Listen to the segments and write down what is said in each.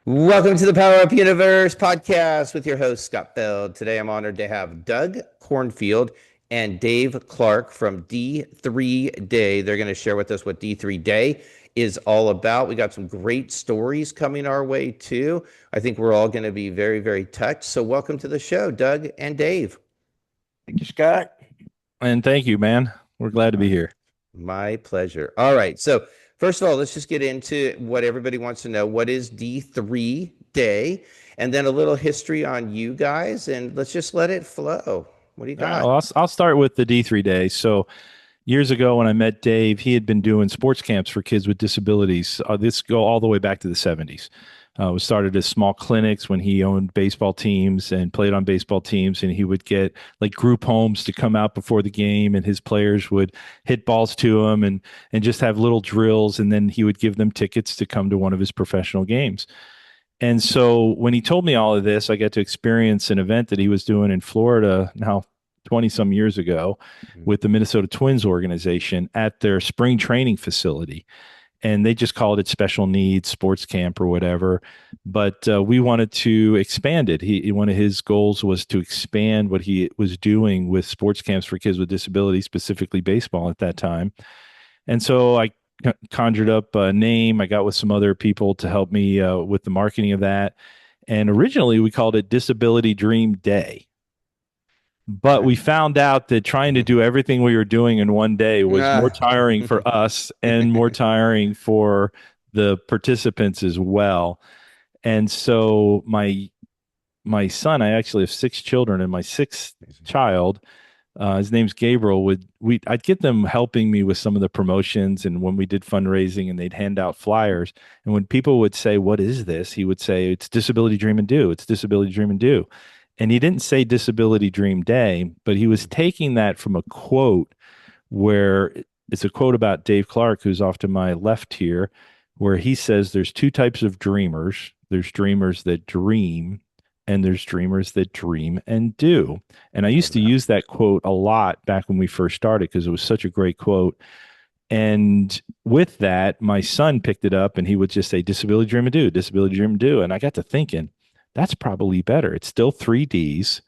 Welcome to the Power Up Universe podcast with your host, Scott Feld. Today I'm honored to have Doug Cornfield and Dave Clark from D3 Day. They're going to share with us what D3 Day is all about. We got some great stories coming our way, too. I think we're all going to be very, very touched. So, welcome to the show, Doug and Dave. Thank you, Scott. And thank you, man. We're glad to be here. My pleasure. All right. So, first of all, let's just get into what everybody wants to know. What is D3 Day? And then a little history on you guys, and let's just let it flow. What do you All right. got? Well, I'll start with the D3 day. So, years ago when I met Dave, he had been doing sports camps for kids with disabilities. This go all the way back to the 70s. We started as small clinics when he owned baseball teams and played on baseball teams, and he would get like group homes to come out before the game, and his players would hit balls to him and just have little drills, and then he would give them tickets to come to one of his professional games. And so when he told me all of this, I got to experience an event that he was doing in Florida now 20 some years ago with the Minnesota Twins organization at their spring training facility. And they just called it special needs sports camp or whatever. But we wanted to expand it. One of his goals was to expand what he was doing with sports camps for kids with disabilities, specifically baseball at that time. And so I conjured up a name. I got with some other people to help me with the marketing of that. And originally we called it Disability Dream Day. But we found out that trying to do everything we were doing in one day was more Ah. tiring for us and more tiring for the participants as well. And so my son, I actually have six children, and my sixth child, his name's Gabriel. I'd get them helping me with some of the promotions, and when we did fundraising, and they'd hand out flyers. And when people would say, "What is this?" he would say, "It's Disability Dream and Do. It's Disability Dream and Do." And he didn't say Disability Dream Day, but he was taking that from a quote where it's a quote about Dave Clark, who's off to my left here, where he says there's two types of dreamers. There's dreamers that dream, and there's dreamers that dream and do. And I Love used to that. use that quote a lot back when we first started because it was such a great quote. And with that, my son picked it up and he would just say, Disability Dream and Do, Disability Dream and Do. And I got to thinking, that's probably better. It's still three Ds.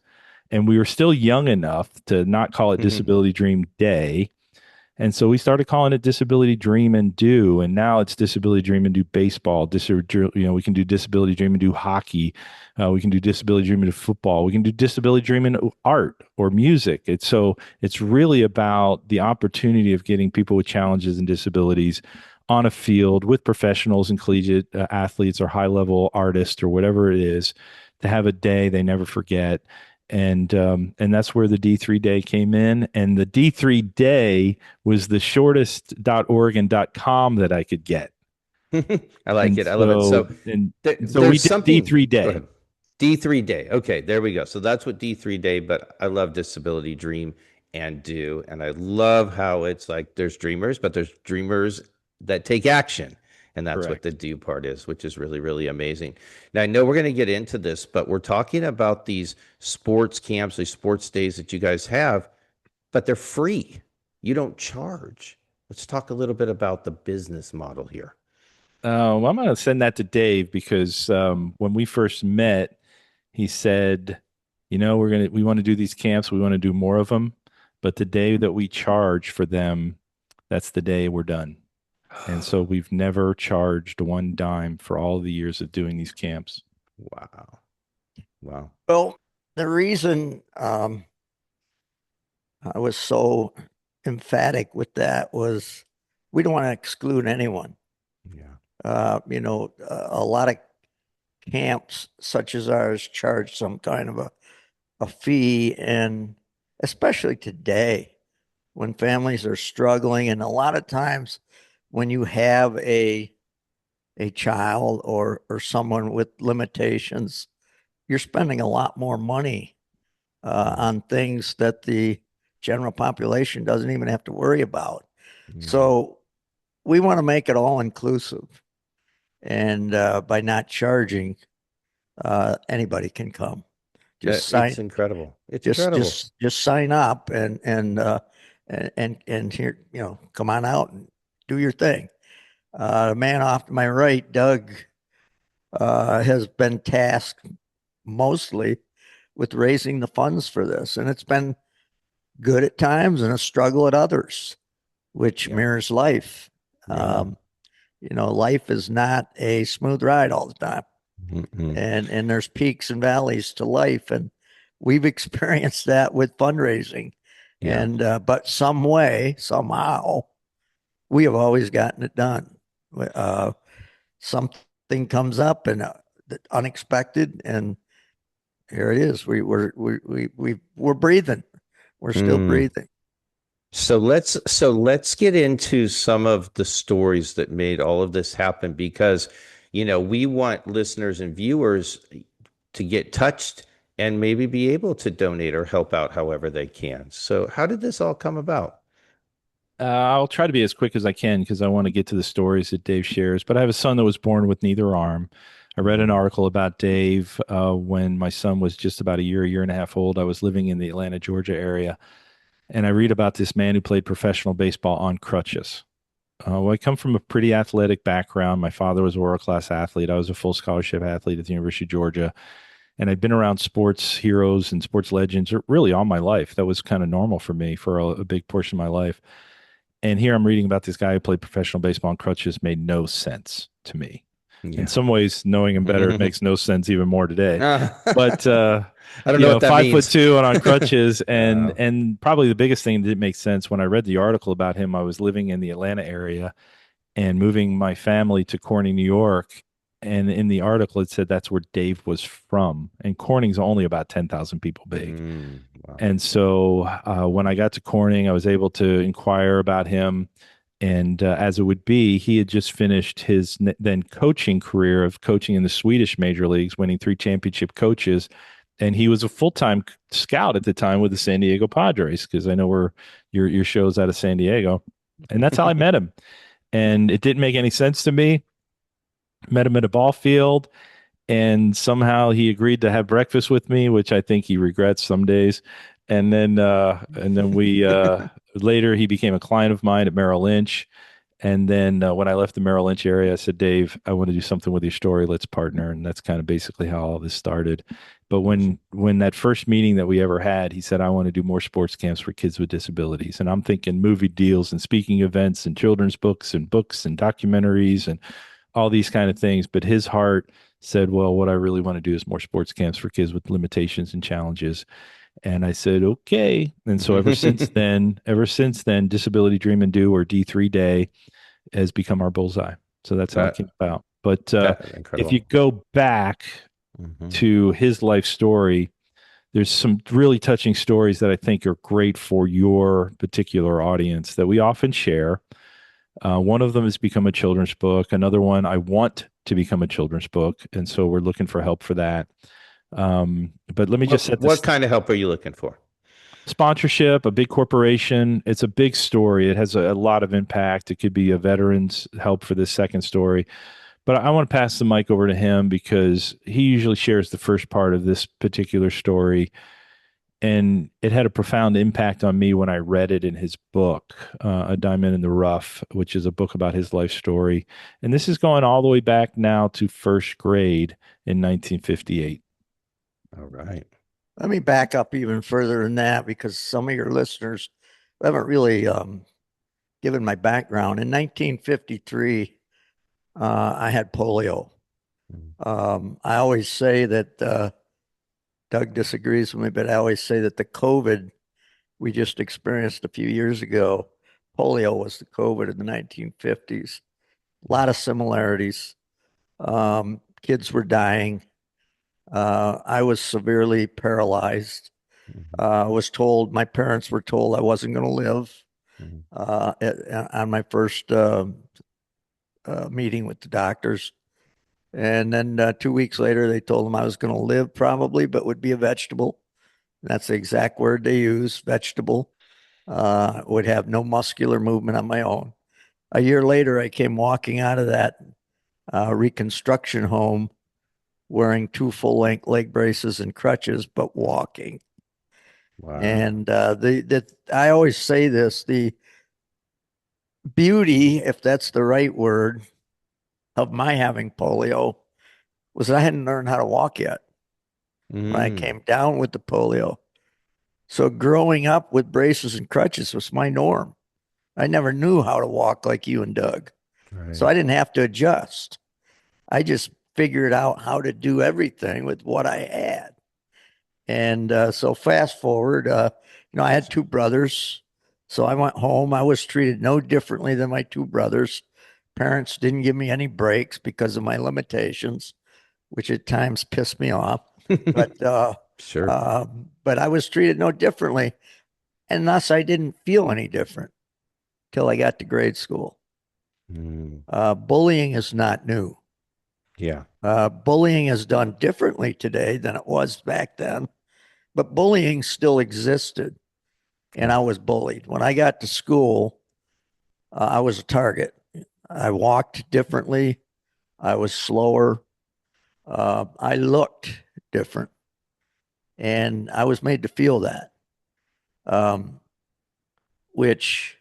And we were still young enough to not call it Disability Dream Day. And so we started calling it Disability Dream and Do, and now it's Disability Dream and Do baseball. We can do Disability Dream and Do hockey. We can do Disability Dream and Do football. We can do Disability Dream and art or music. It's really about the opportunity of getting people with challenges and disabilities on a field with professionals and collegiate athletes or high level artists or whatever it is to have a day they never forget. And that's where the D3 day came in. And the D3 day was the shortest .org and .com that I could get. I like And it. I love it. so So, and, and so we there's did something. D3 Go day. ahead. D3 Day. Okay, there we go. So that's what D3 Day, but I love Disability Dream and Do. And I love how it's like there's dreamers, but there's dreamers that take action. And that's what the Correct. do part is, which is really, really amazing. Now, I know we're going to get into this, but we're talking about these sports camps, these sports days that you guys have, but they're free. You don't charge. Let's talk a little bit about the business model here. I'm going to send that to Dave because when we first met, he said, we want to do these camps. We want to do more of them. But the day that we charge for them, that's the day we're done. And so we've never charged one dime for all the years of doing these camps. Wow. Wow. Well, the reason I was so emphatic with that was we don't want to exclude anyone. Yeah. A lot of camps such as ours charge some kind of a fee, and especially today when families are struggling, and a lot of times when you have a child or someone with limitations, you're spending a lot more money on things that the general population doesn't even have to worry about. Mhm. So we want to make it all inclusive. And by not charging, anybody can come. Just It's sign, incredible. It's just incredible. just just sign up and here, come on out and do your thing. The man off to my right, Doug, has been tasked mostly with raising the funds for this. And it's been good at times and a struggle at others, which Yeah. mirrors life. Yeah. Life is not a smooth ride all the time. Mm-mm. And there's peaks and valleys to life. And we've experienced that with fundraising. Yeah. And but some way, somehow, we have always gotten it done. Something comes up and unexpected, and here it is. We're breathing. We're still Mm. breathing. So let's get into some of the stories that made all of this happen because we want listeners and viewers to get touched and maybe be able to donate or help out however they can. So how did this all come about? I'll try to be as quick as I can because I want to get to the stories that Dave shares. But I have a son that was born with neither arm. I read an Mhm. article about Dave when my son was just about a year and a half old. I was living in the Atlanta, Georgia area, and I read about this man who played professional baseball on crutches. Well, I come from a pretty athletic background. My father was a world class athlete. I was a full scholarship athlete at the University of Georgia. And I'd been around sports heroes and sports legends really all my life. That was kind of normal for me for a big portion of my life. And here I'm reading about this guy who played professional baseball on crutches made no sense to me. In Yeah. some ways, knowing him better, it makes no sense even more today. But I don't know what that 5 foot means. 2 and on crutches, and Uh, and probably the biggest thing that didn't make sense when I read the article about him. I was living in the Atlanta area and moving my family to Corning, New York. And in the article, it said that's where Dave was from. And Corning's only about 10,000 people big. wow. And so when I got to Corning, I was able to inquire about him. And as it would be, he had just finished his then coaching career of coaching in the Swedish major leagues, winning 3 championship coaches. And he was a full-time scout at the time with the San Diego Padres, because I know where your show's out of San Diego. And that's how I met him. And it didn't make any sense to me. Met him at a ball field, and somehow he agreed to have breakfast with me, which I think he regrets some days. And then we later he became a client of mine at Merrill Lynch. And then when I left the Merrill Lynch area, I said, Dave, I want to do something with your story. Let's partner. And that's kind of basically how all this started. But Awesome. when that first meeting that we ever had, he said, I want to do more sports camps for kids with disabilities. And I'm thinking movie deals and speaking events and children's books and documentaries and all these kind of things. But his heart said, well, what I really want to do is more sports camps for kids with limitations and challenges. And I said, okay. And so ever since then, Disability Dream and Do, or D3 Day, has become our bullseye. So that's how it came That about. But that if you incredible. go back Hmm. to his life story, there's some really touching stories that I think are great for your particular audience that we often share. One of them has become a children's book. Another one, I want to become a children's book. And so we're looking for help for that. But let me just set What this kind of help are you looking for? sponsorship, a big corporation. It's a big story. It has a lot of impact. It could be a veteran's help for this second story. But I want to pass the mic over to him because he usually shares the first part of this particular story. And it had a profound impact on me when I read it in his book, A Diamond in the Rough, which is a book about his life story. And this is going all the way back now to first grade in 1958. All right. Let me back up even further than that because some of your listeners haven't really given my background. In 1953, I had polio. Mm. I always say that Doug disagrees with me, but I always say that the COVID we just experienced a few years ago, polio was the COVID of the 1950s. A lot of similarities. Kids were dying. I was severely paralyzed. Mhm. Was told, my parents were told I wasn't going to live Mhm. on my first meeting with the doctors. And then 2 weeks later, they told them I was going to live probably, but would be a vegetable. That's the exact word they use, vegetable. Would have no muscular movement on my own. A year later, I came walking out of that reconstruction home wearing two full length leg braces and crutches, but walking. Wow. And I always say this, the beauty, if that's the right word, of my having polio was that I hadn't learned how to walk yet when I Mm, came down with the polio. So growing up with braces and crutches was my norm. I never knew how to walk like you and Doug. So right. I didn't have to adjust. I just figured out how to do everything with what I had. And so fast forward, I had two brothers. So I went home. I was treated no differently than my two brothers. Parents didn't give me any breaks because of my limitations, which at times pissed me off. But Sure. but I was treated no differently, and thus I didn't feel any different till I got to grade school. Mm, Bullying is not new. yeah. Bullying is done differently today than it was back then, but bullying still existed, and Yeah. I was bullied. When I got to school, I was a target. I walked differently. I was slower. I looked different, and I was made to feel that, um, which,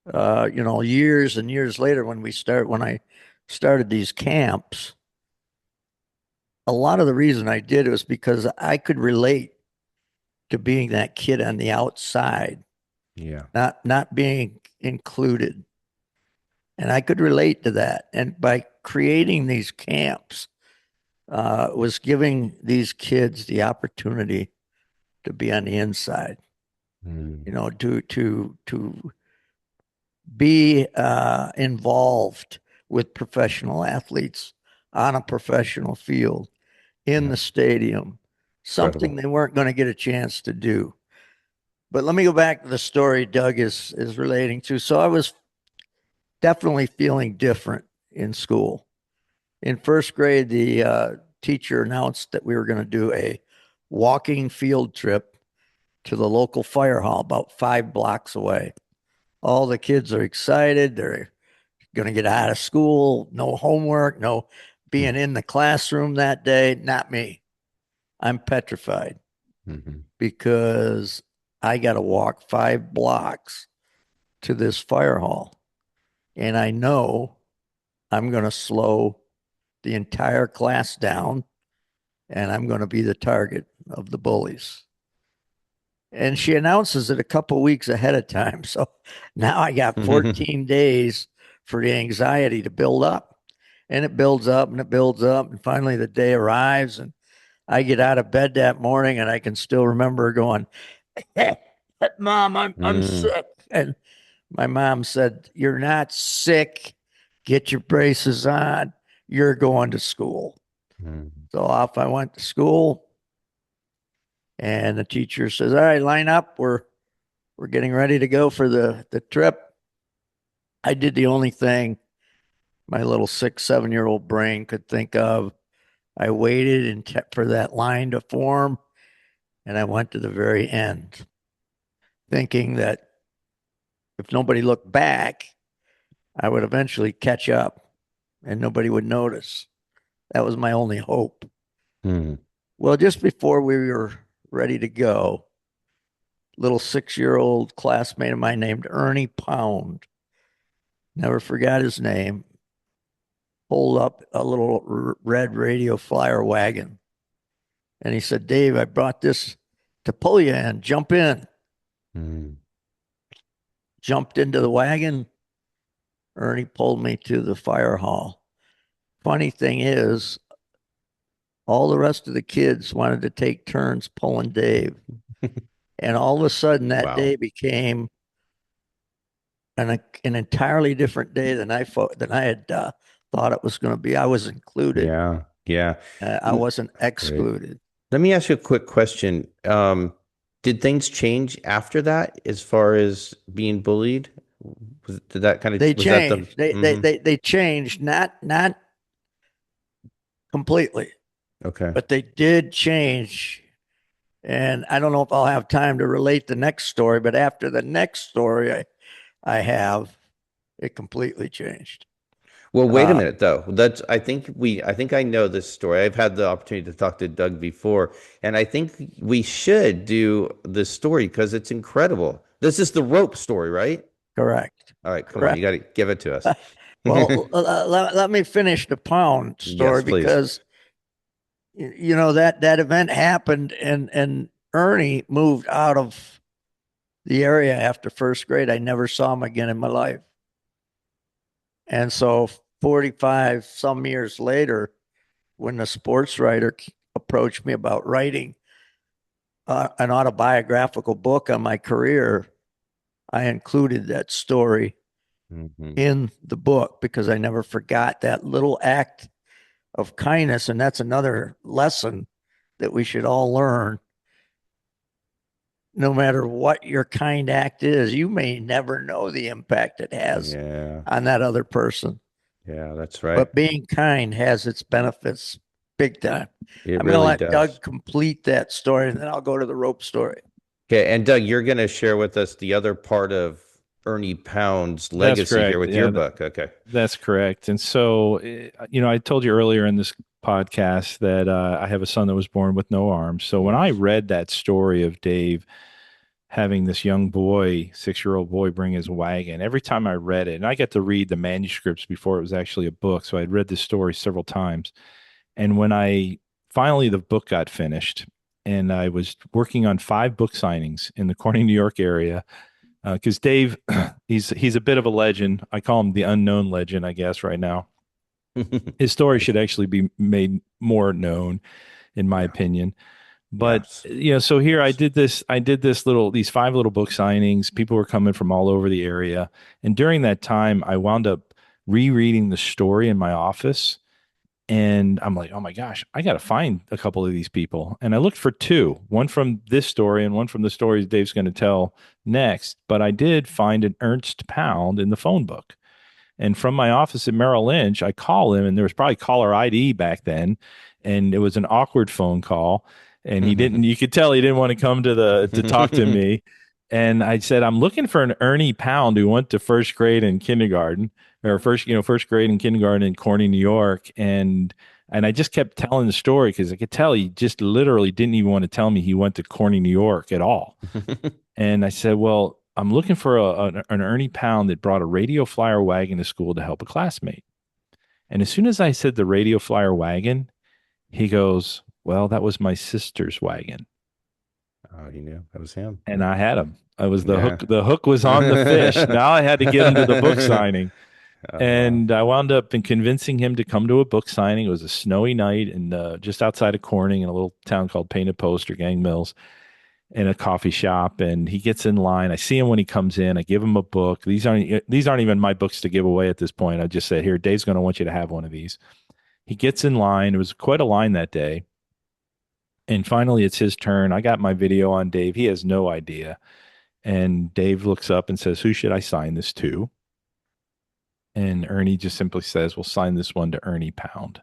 years and years later, when I started these camps, a lot of the reason I did it was because I could relate to being that kid on the outside, Yeah. not being included. And I could relate to that. And by creating these camps, was giving these kids the opportunity to be on the inside, Mm, to be involved with professional athletes on a professional field in yeah. the stadium, something Incredible. they weren't going to get a chance to do. But let me go back to the story Doug is relating to. So I was definitely feeling different in school. In first grade, the teacher announced that we were going to do a walking field trip to the local fire hall about 5 blocks away. All the kids are excited. They're going to get out of school. No homework, no being in the classroom that day. Not me. I'm petrified Mm-hmm. because I got to walk 5 blocks to this fire hall. And I know I'm going to slow the entire class down and I'm going to be the target of the bullies. And she announces it a couple weeks ahead of time. So now I got 14 days for the anxiety to build up. And it builds up and it builds up. And finally, the day arrives, and I get out of bed that morning, and I can still remember going, "Hey, Mom, I'm Mm, sick." And my mom said, "You're not sick. Get your braces on. You're going to school." mm, So off I went to school, and the teacher says, "All right, line up. We're getting ready to go for the trip." I did the only thing my little 6, 7-year-old brain could think of. I waited and for that line to form, and I went to the very end, thinking that if nobody looked back, I would eventually catch up and nobody would notice. That was my only hope. mm. Well, just before we were ready to go, little 6-year-old classmate of mine named Ernie Pound, never forgot his name, pulled up a little red radio flyer wagon. And he said, "Dave, I brought this to pull you in. Jump in." Mm. Jumped into the wagon. Ernie pulled me to the fire hall. Funny thing is, all the rest of the kids wanted to take turns pulling Dave. And all of a sudden, that Wow. day became an entirely different day than I had thought it was going to be. I was included. Yeah. Yeah. I wasn't Great. excluded. Let me ask you a quick question. Did things change after that as far as being bullied? Did that kind of, They was that the, changed. They they hmm they they changed, not completely, okay. but they did change. And I don't know if I'll have time to relate the next story, but after the next story I have, it completely changed. Well, wait a Uh, minute though. I think I know this story. I've had the opportunity to talk to Doug before, and I think we should do this story because it's incredible. This is the rope story, right? Correct. All right, come on. You Correct. got to give it to us. Well, let me finish the pound story Yes, please. because you know, that event happened, and Ernie moved out of the area after first grade. I never saw him again in my life. And so 45 some years later, when the sports writer approached me about writing an autobiographical book on my career, I included that story Hmm. in the book because I never forgot that little act of kindness. And that's another lesson that we should all learn. No matter what your kind act is, you may never know the impact it has Yeah. on that other person. Yeah, that's right. But being kind has its benefits big time. It I'm going to really let does. Doug complete that story and then I'll go to the rope story. Okay, and Doug, you're going to share with us the other part of Ernie Pound's That's legacy here correct. with your Yeah, book. Okay. that's correct. And so, I told you earlier in this podcast that I have a son that was born with no arms. So when I Yes. read that story of Dave having this young boy, 6-year-old boy, bring his wagon, every time I read it, and I got to read the manuscripts before it was actually a book. So I'd read this story several times. And when I finally, the book got finished, and I was working on 5 book signings in the Corning, New York area, because Dave, he's a bit of a legend. I call him the unknown legend, I guess, right now. His story should actually be made more known, in my Yeah. opinion. But Yes. so here these 5 little book signings. People were coming from all over the area, and during that time, I wound up rereading the story in my office, and I'm like, oh my gosh, I got to find a couple of these people. And I looked for 2, one from this story and one from the stories Dave's going to tell next. But I did find an Ernst Pound in the phone book. And from my office at Merrill Lynch, I call him, and there was probably caller ID back then. And it was an awkward phone call. And you could tell he didn't want to come to talk to me. And I said, I'm looking for an Ernie Pound who went to first grade and kindergarten, or first grade and kindergarten in Corning, New York. And I just kept telling the story because I could tell he just literally didn't even want to tell me he went to Corning, New York at all. And I said, well, I'm looking for an Ernie Pound that brought a radio flyer wagon to school to help a classmate. And as soon as I said the radio flyer wagon, he goes, well, that was my sister's wagon. Oh, you knew that was him. And I had him. I was the Yeah. hook. The hook was on the fish. Now I had to get him to the book signing. Oh, And I wound up in convincing him to come to a book signing. It was a snowy night in just outside of Corning in a little town called Painted Post or Gang Mills, in a coffee shop, and he gets in line. I see him when he comes in. I give him a book. These aren't even my books to give away at this point. I just said, here, Dave's going to want you to have one of these. He gets in line. It was quite a line that day. And finally, it's his turn. I got my video on Dave. He has no idea. And Dave looks up and says, who should I sign this to? And Ernie just simply says, well, sign this one to Ernie Pound.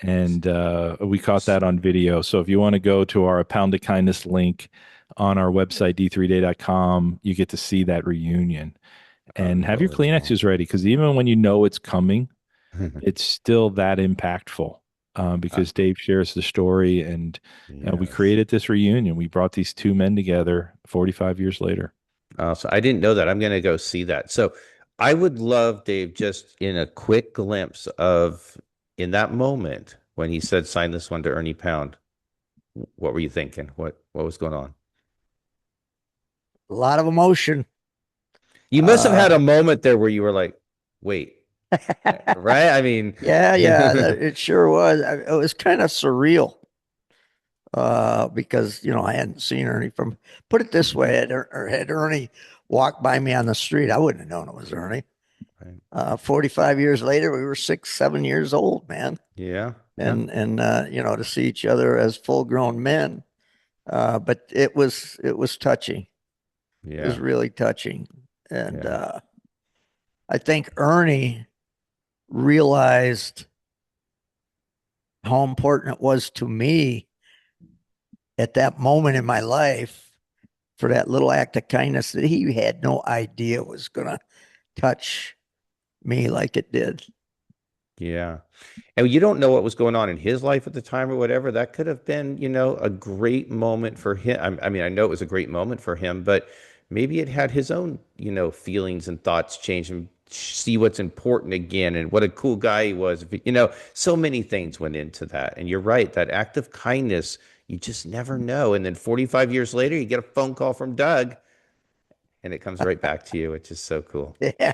And we caught that on video. So if you want to go to our Pound of Kindness link on our website, d3day.com, you get to see that reunion. And have your unbelievable. Kleenexes ready because even when you know it's coming, it's still that impactful Uh, because Dave shares the story, and we yes. created this reunion. We brought these 2 men together 45 years later. So I didn't know that. I'm going to go see that. So I would love, Dave, just in a quick glimpse of in that moment when he said, sign this one to Ernie Pound. What were you thinking? What was going on? A lot of emotion. You must have Uh, had a moment there where you were like, wait, right? I mean, yeah, it sure was. It was kind of surreal because, you know, I hadn't seen Ernie from, put it this way, had Ernie walked by me on the street, I wouldn't have known it was Ernie. right. 45 years later, we were 6, 7 years old, man. Yeah, yeah, And you know, to see each other as full grown men. But it was touching. It was yeah, really touching. And yeah. I think Ernie realized how important it was to me at that moment in my life for that little act of kindness that he had no idea was going to touch me like it did. Yeah. And you don't know what was going on in his life at the time or whatever. That could have been, a great moment for him. I mean, I know it was a great moment for him, but maybe it had his own, feelings and thoughts change. And see what's important again and what a cool guy he was. So many things went into that. And you're right, that act of kindness, you just never know. And then 45 years later, you get a phone call from Doug and it comes right back to you, which is so cool. Yeah.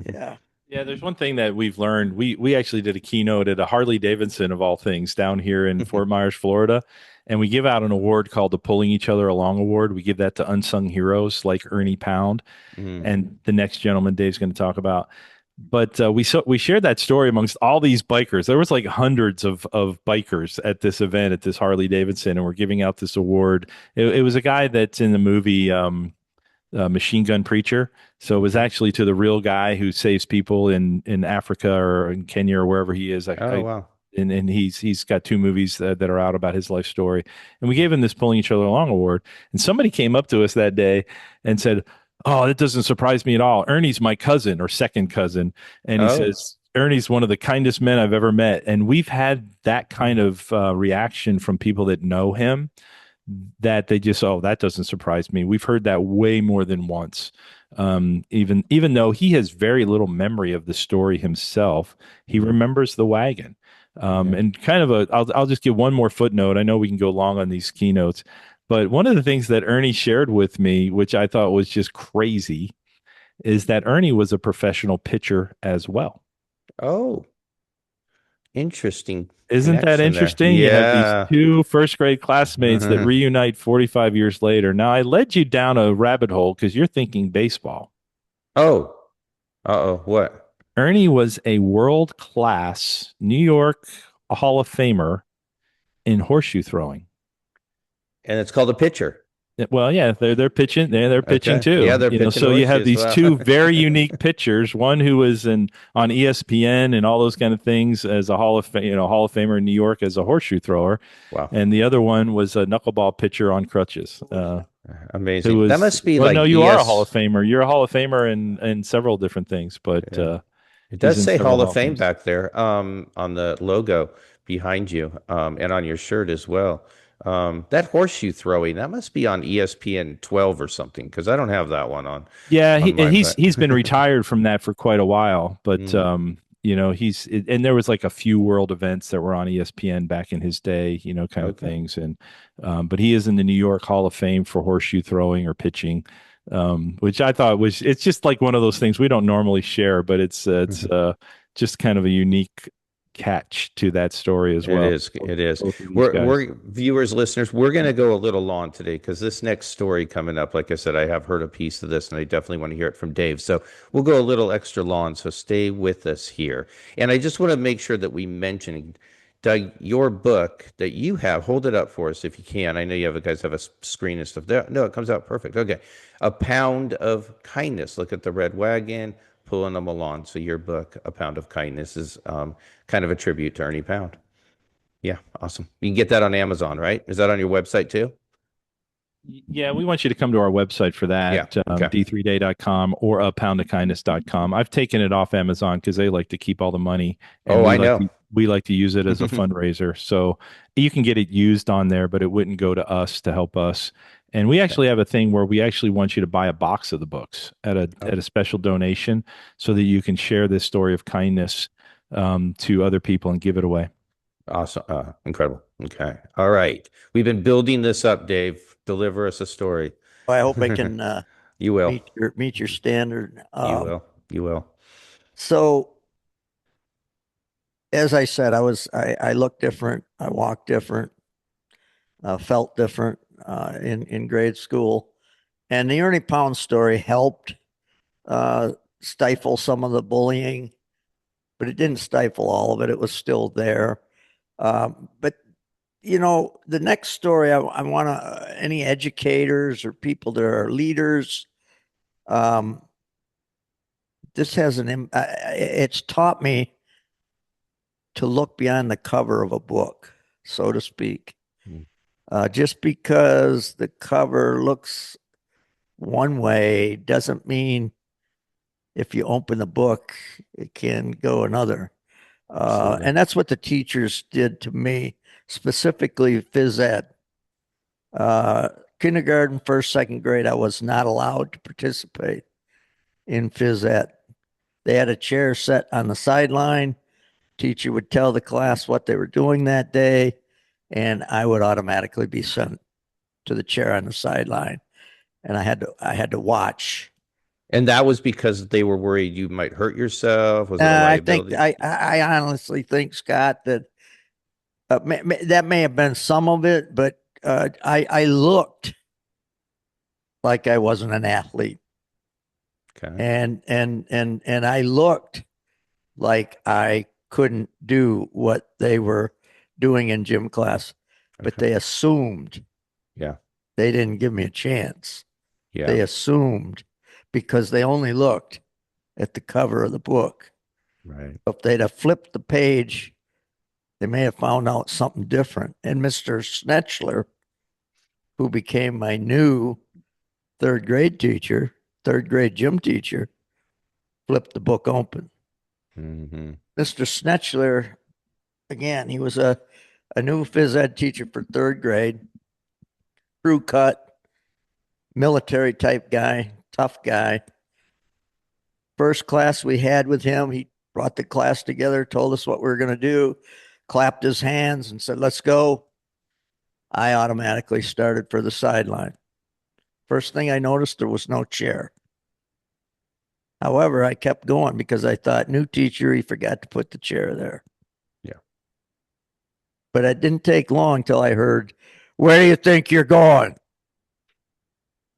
Yeah. Yeah, there's one thing that we've learned. We actually did a keynote at a Harley Davidson of all things down here in Fort Myers, Florida, and we give out an award called the Pulling Each Other Along Award. We give that to unsung heroes like Ernie Pound Mm. and the next gentleman Dave's going to talk about. But we shared that story amongst all these bikers. There was like hundreds of bikers at this event at this Harley Davidson, and we're giving out this award. It was a guy that's in the movie. Machine Gun Preacher. So it was Mhm. actually to the real guy who saves people in Africa or in Kenya or wherever he is. Oh, wow. And he's got two movies that are out about his life story. And we gave him this Pulling Each Other Along award. And somebody came up to us that day and said, "Oh, that doesn't surprise me at all. Ernie's my cousin or second cousin." And he Oh, says, "Ernie's one of the kindest men I've ever met." And we've had that kind of reaction from people that know him that they just, oh, that doesn't surprise me. We've heard that way more than once. Even though he has very little memory of the story himself, he mhm. remembers the wagon. Yeah. And kind of I'll just give one more footnote. I know we can go long on these keynotes, but one of the things that Ernie shared with me, which I thought was just crazy, is that Ernie was a professional pitcher as well. Oh, interesting Isn't that connection there. interesting? You have these Yeah. two first grade classmates that reunite 45 years later. Now, I led you down a rabbit hole because you're thinking baseball. Oh, uh-oh, what? Ernie was a world class New York Hall of Famer in horseshoe throwing. And it's called a pitcher. Well, yeah, they're pitching. They're pitching Okay. Yeah, too. they're pitching So you have horseshoes. these Wow. two very unique pitchers. One who was in on ESPN and all those kind of things as a Hall of Famer in New York as a horseshoe thrower, Wow. and the other one was a knuckleball pitcher on crutches. Who Amazing. That was must be well? No, like you are a Hall of ES. Famer. You're a Hall of Famer in several different things, but Yeah. It he's does in say several Hall of Hall of Fame Fames. back there, on the logo behind you, and on your shirt as well. That horseshoe throwing, that must be on ESPN 12 or something, because I don't have that one Yeah, on my but he's been retired from that for quite a while, but Mm, and there was like a few world events that were on ESPN back in his day, kind of okay. things, and but he is in the New York Hall of Fame for horseshoe throwing or pitching, which I thought was it's just like one of those things we don't normally share, but it's just kind of a unique catch to that story as It well. is. It is. Both of these guys. We're viewers, listeners. We're going to go a little long today because this next story coming up, like I said, I have heard a piece of this, and I definitely want to hear it from Dave. So we'll go a little extra long. So stay with us here. And I just want to make sure that we mention, Doug, your book that you have. Hold it up for us if you can. I know you guys have a screen and stuff there. No, it comes out perfect. Okay, A Pound of Kindness. Look at the red wagon pulling them along. So your book, A Pound of Kindness, is kind of a tribute to Ernie Pound. Yeah, awesome. You can get that on Amazon, right? Is that on your website too? Yeah, we want you to come to our website for Yeah. that, Okay. d3day.com or apoundofkindness.com. I've taken it off Amazon because they like to keep all the money, and Oh, I know. we like to use it as a fundraiser. So you can get it used on there, but it wouldn't go to us to help us. And we Okay. actually have a thing where we actually want you to buy a box of the books Oh, at a special donation so that you can share this story of kindness to other people and give it away. awesome. Incredible. Okay. All right. We've been building this up, Dave. Deliver us a story. I hope I can You will. meet your standard. You will. You will. So as I said, I looked different, I walked different, felt different in grade school, and the Ernie Pound story helped uh, stifle some of the bullying, but it didn't stifle all of it. It was still there. But the next story, I want to any educators or people that are leaders. Um, this has it's taught me to look beyond the cover of a book, so to speak. Mm. Just because the cover looks one way doesn't mean if you open the book, it can go another. Absolutely. And that's what the teachers did to me, specifically phys ed. Uh, Kindergarten, first, second grade, I was not allowed to participate in phys ed. They had a chair set on the sideline. Teacher would tell the class what they were doing that day, and I would automatically be sent to the chair on the sideline. And I had to watch. And that was because they were worried you might hurt yourself. Was it a I think liability? I honestly think, Scott, that that may have been some of it, but I looked like I wasn't an athlete, Okay. and I looked like I couldn't do what they were doing in gym class, but Okay. they assumed. Yeah. They didn't give me a chance. Yeah. They assumed because they only looked at the cover of the book. Right. If they'd have flipped the page, they may have found out something different. And Mr. Snetchler, who became my new third grade teacher, third grade gym teacher, flipped the book open. Mm-hmm. Mr. Snetchler, again, he was a new phys ed teacher for third grade, crew cut, military type guy, tough guy. First class we had with him, he brought the class together, told us what we were going to do, clapped his hands and said, let's go. I automatically started for the sideline. First thing I noticed, there was no chair. However, I kept going because I thought, new teacher, he forgot to put the chair there. Yeah. But it didn't take long till I heard, where do you think you're going?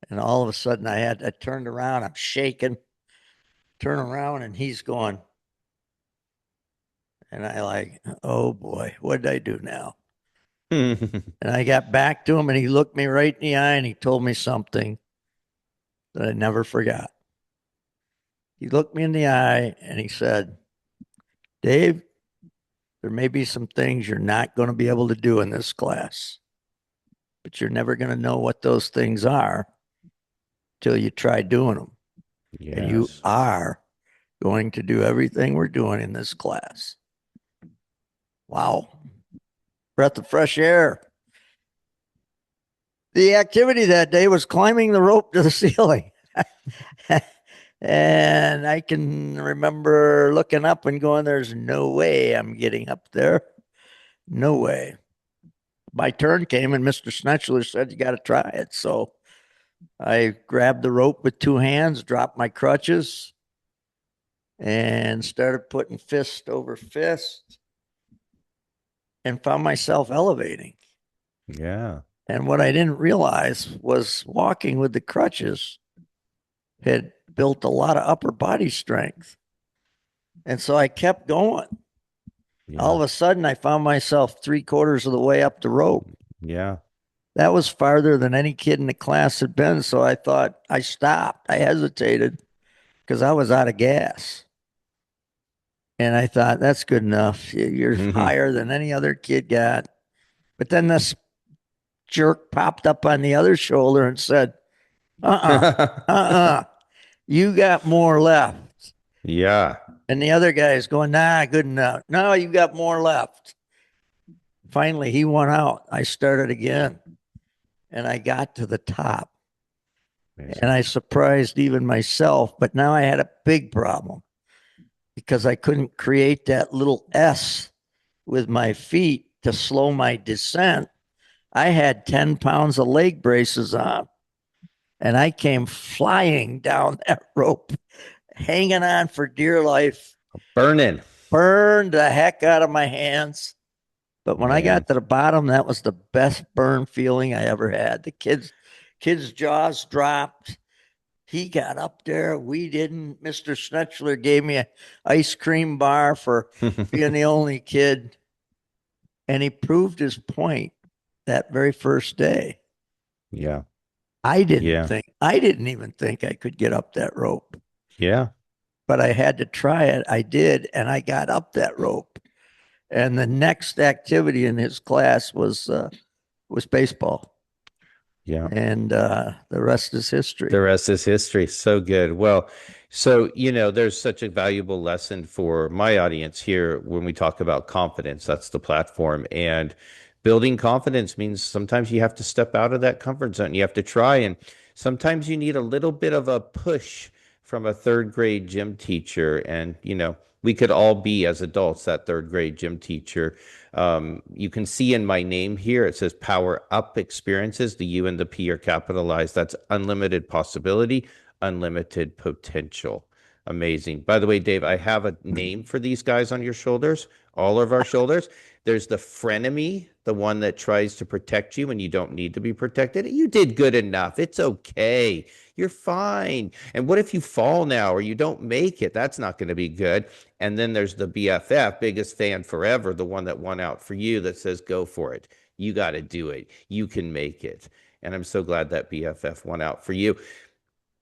And all of a sudden I turned around, I'm shaking, turn around, and he's going. And I like, oh boy, what did I do now? And I got back to him and he looked me right in the eye and he told me something that I never forgot. He looked me in the eye and he said, Dave, there may be some things you're not going to be able to do in this class, but you're never going to know what those things are till you try doing them. And you Yes. are going to do everything we're doing in this class. Wow. Breath of fresh air. The activity that day was climbing the rope to the ceiling. And I can remember looking up and going, there's no way I'm getting up there. No way. My turn came and Mr. Snetchler said, you got to try it. So I grabbed the rope with two hands, dropped my crutches, and started putting fist over fist and found myself elevating. Yeah. And what I didn't realize was walking with the crutches had built a lot of upper body strength. And so I kept going. Yeah. All of a sudden, I found myself 3/4 of the way up the rope. Yeah. That was farther than any kid in the class had been. So I thought, I stopped. I hesitated because I was out of gas. And I thought, that's good enough. You're higher than any other kid got. But then this jerk popped up on the other shoulder and said, you got more left. Yeah. And the other guy is going, nah, good enough. No, you got more left. Finally, he won out. I started again and I got to the top. Amazing. And I surprised even myself. But now I had a big problem because I couldn't create that little S with my feet to slow my descent. I had 10 pounds of leg braces on and I came flying down that rope, hanging on for dear life. Burning. Burned the heck out of my hands. But when I Man. got to the bottom, that was the best burn feeling I ever had. The kids' jaws dropped. He got up there. We didn't. Mr. Snetchler gave me an ice cream bar for being the only kid. And he proved his point that very first day. Yeah. I didn't even think I could get up that rope. Yeah. But I had to try it. I did, and I got up that rope. And the next activity in his class was baseball. Yeah. And the rest is history. The rest is history. So good. Well, so, there's such a valuable lesson for my audience here when we talk about confidence. That's the platform. And building confidence means sometimes you have to step out of that comfort zone. You have to try. And sometimes you need a little bit of a push from a third grade gym teacher. And, we could all be as adults that third grade gym teacher. You can see in my name here, it says Power Up Experiences. The U and the P are capitalized. That's unlimited possibility, unlimited potential. Amazing. By the way, Dave, I have a name for these guys on your shoulders, all of our shoulders. There's the frenemy, the one that tries to protect you when you don't need to be protected. You did good enough. It's okay. You're fine. And what if you fall now or you don't make it? That's not going to be good. And then there's the BFF, biggest fan forever, the one that won out for you that says, go for it. You got to do it. You can make it. And I'm so glad that BFF won out for you.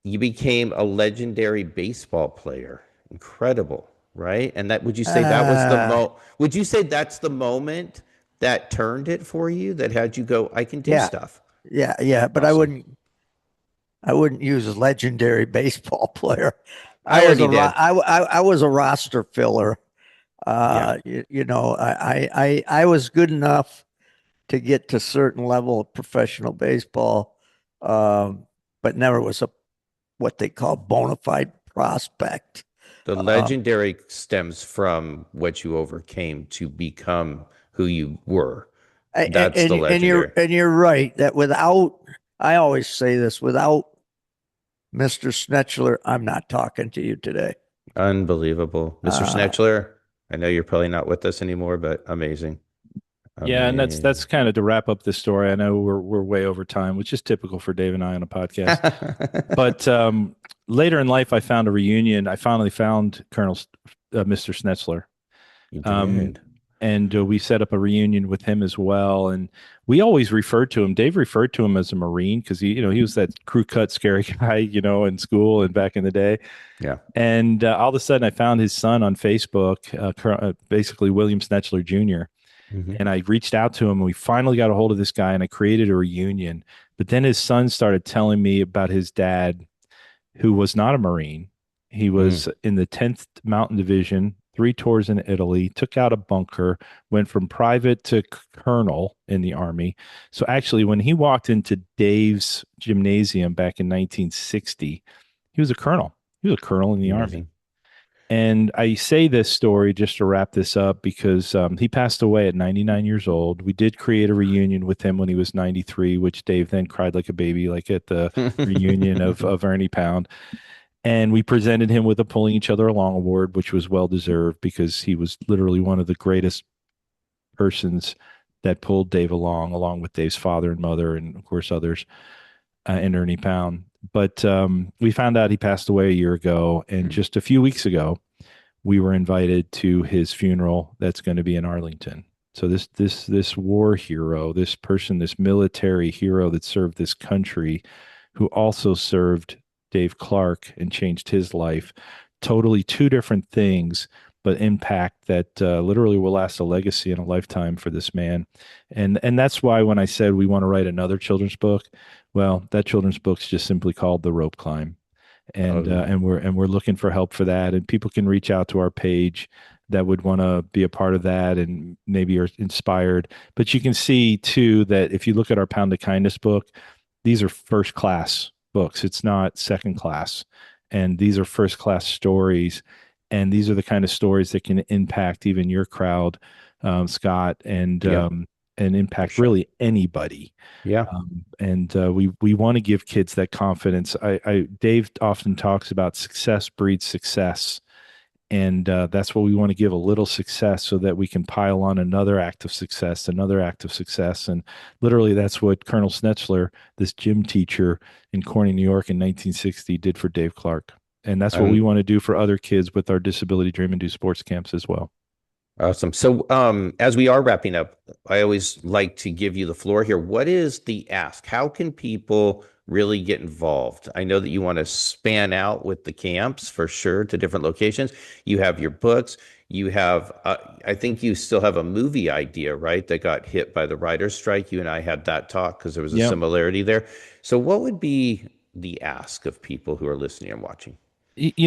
You became a legendary baseball player. Incredible, right? And that, would you say that was the Uh, would you say that's the moment that turned it for you, that had you go, I can do yeah, stuff? yeah. But Awesome. I wouldn't use a legendary baseball player. I already did. I was a roster filler. Yeah. I was good enough to get to a certain level of professional baseball, but never was a what they call bona fide prospect. The Um, legendary stems from what you overcame to become who you were. That's the legendary. and you're right that without I always say this without Mr. Snetchler, I'm not talking to you today. Unbelievable. Mr. Uh, Snetchler, I know you're probably not with us anymore, but amazing. Yeah, and that's Amazing. kind of to wrap up this story. I know we're way over time, which is typical for Dave and I on a podcast. But later in life, I found a reunion. I finally found Mr. Schnetzler, You um, did. and we set up a reunion with him as well. And we always referred to him. Dave referred to him as a Marine because he was that crew cut scary guy, in school and back in the day. Yeah. And all of a sudden, I found his son on Facebook, basically William Snetchler Jr. Hmm. And I reached out to him, and we finally got a hold of this guy, and I created a reunion. But then his son started telling me about his dad, who was not a Marine. He Mm. was in the 10th Mountain Division, 3 tours in Italy, took out a bunker, went from private to colonel in the Army. So actually, when he walked into Dave's gymnasium back in 1960, he was a colonel. He was a colonel in the Army. Amazing. And I say this story just to wrap this up because he passed away at 99 years old. We did create a reunion with him when he was 93, which Dave then cried like a baby, like at the reunion of Ernie Pound. And we presented him with a Pulling Each Other Along award, which was well deserved because he was literally one of the greatest persons that pulled Dave along with Dave's father and mother, and of course others, and Ernie Pound. But we found out he passed away a year ago, and just a few weeks ago, we were invited to his funeral that's going to be in Arlington. So this war hero, this person, this military hero that served this country, who also served Dave Clark and changed his life, totally two different things, but impact that literally will last a legacy and a lifetime for this man. And that's why when I said we want to write another children's book, well, that children's book's just simply called The Rope Climb, Oh, and we're looking for help for that. And people can reach out to our page that would want to be a part of that and maybe are inspired. But you can see too that if you look at our Pound of Kindness book, these are first class books. It's not second class, and these are first class stories. And these are the kind of stories that can impact even your crowd, Scott, yeah, and for impact sure. really anybody. Yeah. And we want to give kids that confidence. Dave often talks about success breeds success, and that's what we want to give a little success so that we can pile on another act of success, another act of success, and literally that's what Colonel Snetchler, this gym teacher in Corning, New York, in 1960, did for Dave Clark, and that's what we Um, want to do for other kids with our disability dream and do sports camps as well. Awesome. So, as we are wrapping up, I always like to give you the floor here. What is the ask? How can people really get involved? I know that you want to span out with the camps for sure to different locations. You have your books. You have, I think you still have a movie idea, right? That got hit by the writer's strike. You and I had that talk because there was a Yeah. similarity there. So, what would be the ask of people who are listening and watching?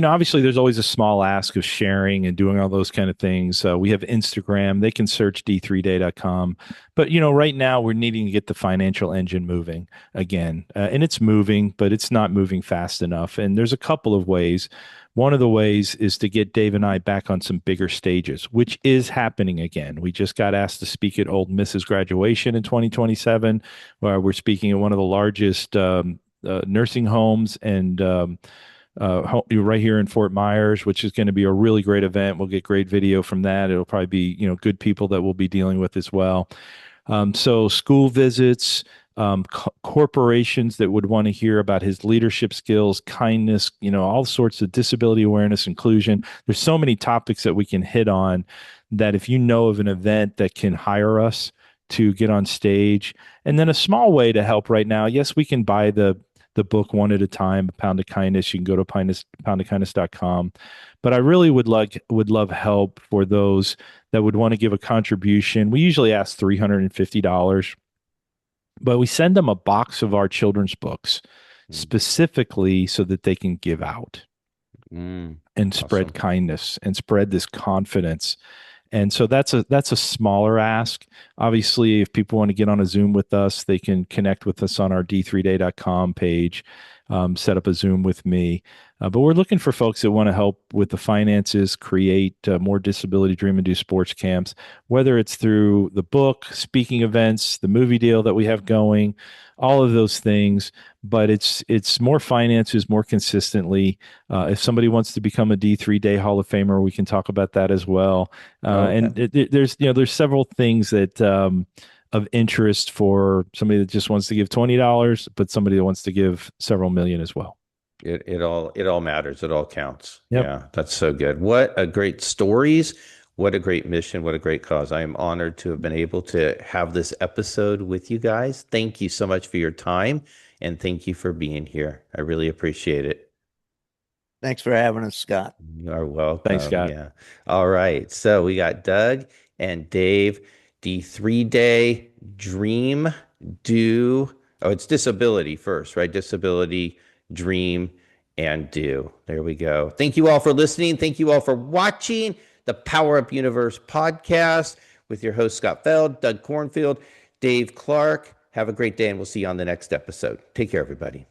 Obviously there's always a small ask of sharing and doing all those kind of things. We have Instagram. They can search d3day.com. But, right now we're needing to get the financial engine moving again. And it's moving, but it's not moving fast enough. And there's a couple of ways. One of the ways is to get Dave and I back on some bigger stages, which is happening again. We just got asked to speak at Old Miss's graduation in 2027, where we're speaking at one of the largest nursing homes and right here in Fort Myers, which is going to be a really great event. We'll get great video from that. It'll probably be, good people that we'll be dealing with as well. So school visits, corporations that would want to hear about his leadership skills, kindness, all sorts of disability awareness, inclusion. There's so many topics that we can hit on that if you know of an event that can hire us to get on stage. And then a small way to help right now, yes, we can buy the book one at a time, A Pound of Kindness. You can go to poundofkindness.com. But I really would love help for those that would want to give a contribution. We usually ask $350, but we send them a box of our children's books specifically so that they can give out and spread Awesome. kindness and spread this confidence. And so that's a smaller ask. Obviously, if people want to get on a Zoom with us, they can connect with us on our d3day.com page, set up a Zoom with me. But we're looking for folks that want to help with the finances, create more disability dream-induced sports camps, whether it's through the book, speaking events, the movie deal that we have going, all of those things. But it's more finances, more consistently. If somebody wants to become a D3 Day Hall of Famer, we can talk about that as well. Okay. And there's several things that of interest for somebody that just wants to give $20, but somebody that wants to give several million as well. It all matters. It all counts. Yep. Yeah, that's so good. What a great stories. What a great mission. What a great cause. I am honored to have been able to have this episode with you guys. Thank you so much for your time and thank you for being here. I really appreciate it. Thanks for having us, Scott. You are welcome. Thanks, Scott. Yeah. All right. So we got Doug and Dave, D3 Day Dream Do. Oh, it's disability first, right? Disability, dream, and do. There we go. Thank you all for listening. Thank you all for watching the Power Up Universe podcast with your host, Scott Feld, Doug Cornfield, Dave Clark. Have a great day, and we'll see you on the next episode. Take care, everybody.